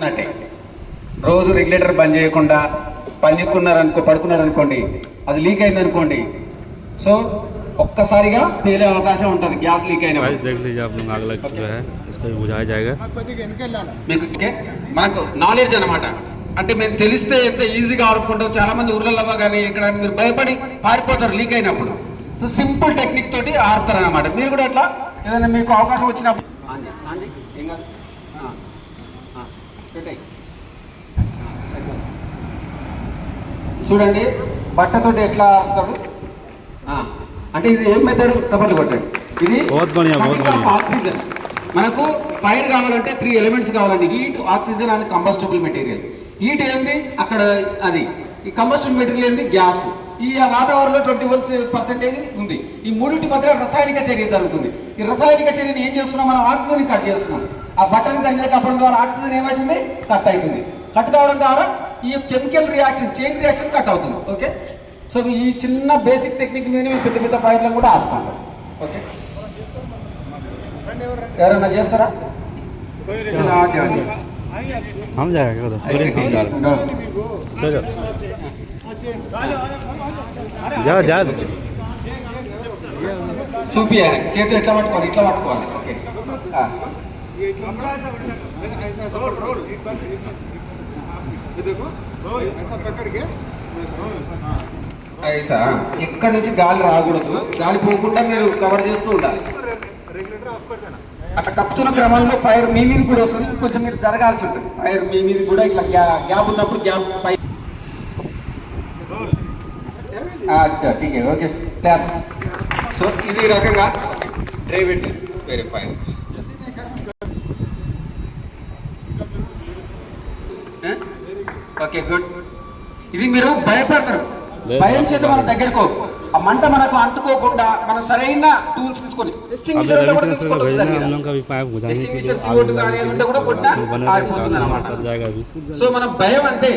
అంటే రోజు రెగ్యులేటర్ బంద్ చేయకుండా పడుకున్నారనుకోండి, అది లీక్ అయిందనుకోండి, సో ఒక్కసారిగా పేలే అవకాశం ఉంటుంది గ్యాస్ లీక్ అయిన. మీకు మనకు నాలెడ్జ్ అనమాట. అంటే మేము తెలిస్తే ఎంత ఈజీగా ఆడుకుంటాం. చాలా మంది ఊర్లలో కానీ ఇక్కడ మీరు భయపడి పారిపోతారు లీక్ అయినప్పుడు. సో సింపుల్ టెక్నిక్ తోటి ఆడతారు అనమాట. మీరు కూడా అట్లా ఏదైనా మీకు అవకాశం వచ్చినప్పుడు చూడండి బట్టతోటి ఎట్లా ఆడతాడు. అంటే ఇది ఏం మెథడ్ చప్పట్లు కొట్టండి. ఇది ఆక్సిజన్. మనకు ఫైర్ కావాలంటే 3 ఎలిమెంట్స్ కావాలండి: heat, oxygen and combustible material. Heat ఏంది అక్కడ, అది ఈ కంబస్టబుల్ మెటీరియల్ ఏంది గ్యాస్. ఈ వాతావరణంలో 21% ఉంది. ఈ మూడింటి మధ్య రసాయనిక చర్య జరుగుతుంది. ఈ రసాయనిక చర్యను ఏం చేస్తున్నాం మనం? ఆక్సిజన్ కట్ చేస్తున్నాం. ఆ బటన్ దాని మీద కప్పడం ద్వారా ఆక్సిజన్ ఏమవుతుంది? కట్ అవుతుంది. కట్ కావడం ద్వారా ఈ chemical reaction, chain reaction cut అవుతుంది. ఓకే, సో ఈ చిన్న బేసిక్ టెక్నిక్ మీద పెద్ద పెద్ద ఫైర్లను కూడా ఆడుతుంటారు. ఓకే, ఎవరైనా చేస్తారా? చూపియాలి చేతులు ఎట్లా పట్టుకోవాలి, ఇట్లా పట్టుకోవాలి. ఓకే, ఎక్కడి నుంచి గాలి రాకూడదు, గాలి పోకుండా మీరు కవర్ చేస్తూ ఉండాలి. అట్లా కప్పుతున్న క్రమంలో ఫైర్ మీ మీద కూడా వస్తుంది. కొంచెం మీరు జరగాల్సి ఉంటుంది. ఫైర్ మీ మీద కూడా ఇట్లా గ్యాప్ ఉన్నప్పుడు గ్యాప్ పై. అచ్చా ఠీక్ ఓకే. సో ఇది రకంగా డ్రైవ్ వేరే ఫైర్. Okay good. ఇది మీరు భయపడతారు. భయం చేత మన దగ్గరకు ఆ మంట మనకు అంటుకోకుండా మనం సరైన టూల్స్ తీసుకొని సో మన భయం అంటే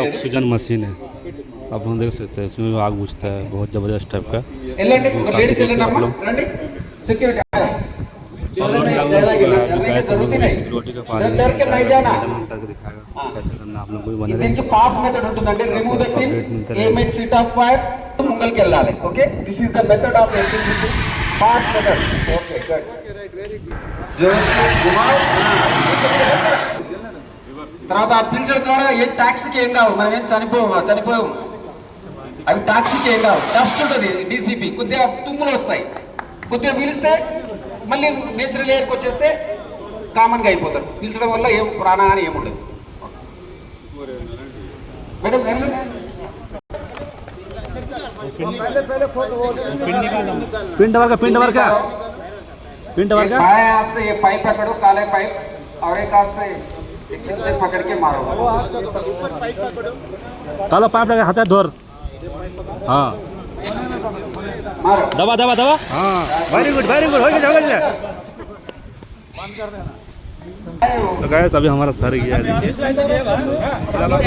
ऑक्सीजन मशीन है, आप हम देख सकते हैं इसमें आग बुझता है बहुत जबरदस्त टाइप का। सिक्योरिटी का पास దీనికి పాస్ మెథడ్ ఉంటుందండి. Remove the pin, aim at seat of fire, ముంగల్కి వెళ్ళాలి. Okay, this is the method of executing pass method. Okay good. తర్వాత పిలిచడం ద్వారా ఏ టాక్సీకి ఏం కావు, మనం ఏం చనిపోయాము. అవి టాక్సీకి ఏం కావు. డస్ట్ ఉంటుంది, డీసీపీ కొద్దిగా తుమ్ములు వస్తాయి. కొద్దిగా పీలిస్తే మళ్ళీ నేచురల్ ఎయిర్కి వచ్చేస్తే కామన్గా అయిపోతారు. పీల్చడం వల్ల ఏం ప్రాణహాని ఏముండదు. మేడం पिंड वर्क हाथ से ये पाइप पकड़ो, काले पाइप, और एक हाथ से एक से पकड़ के मारो. काला पाइप लगा हाथ धोर. हाँ मारो. दबा दबा दबा. हाँ वेरी गुड हो गया. तो गाइस अभी हमारा सर गया है. हम लोग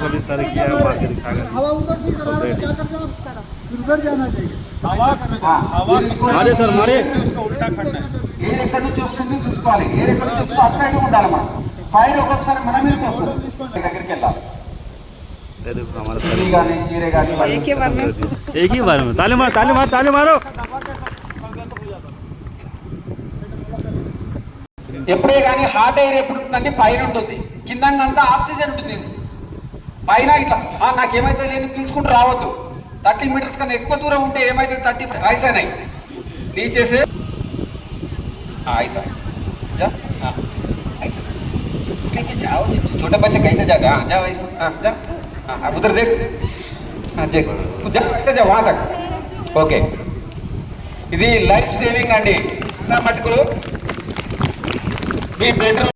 कभी सर गया मार के दिखाएगा. मारे सर मारे. ఎయిర్ ఎక్కడి నుంచి వస్తుంది చూసుకోవాలి. ఎయిర్ ఎక్కడి నుంచి వస్తుందో అటు సైడ్ ఉండాలి. మనం ఫైర్ ఒక్కొక్కసారి మన మీదకి వస్తుంది, దగ్గరికి వెళ్ళాలి. చీరే కానీ एक ही बार में ताली मारो. ఎప్పుడే కానీ హాట్ ఎయిర్ ఎప్పుడు ఉంటుందంటే పైన ఉంటుంది, కింద అంతా ఆక్సిజన్ ఉంటుంది. పైన ఇట్లా నాకేమైతే లేదు పీల్చుకుంటూ రావద్దు. 30 మీటర్స్ కన్నా ఎక్కువ దూరం ఉంటే ఏమైతే 30 ऐसा नहीं, नीचे से ऐसा जा ऐसा. जाओ, छोटा बच्चा कैसे जाता है? जाओ ऐसा. जा अब उधर देख. जा वहाँ तक. ఓకే, ఇది లైఫ్ సేవింగ్ అండి. మటుకు మీ బెడ్రూమ్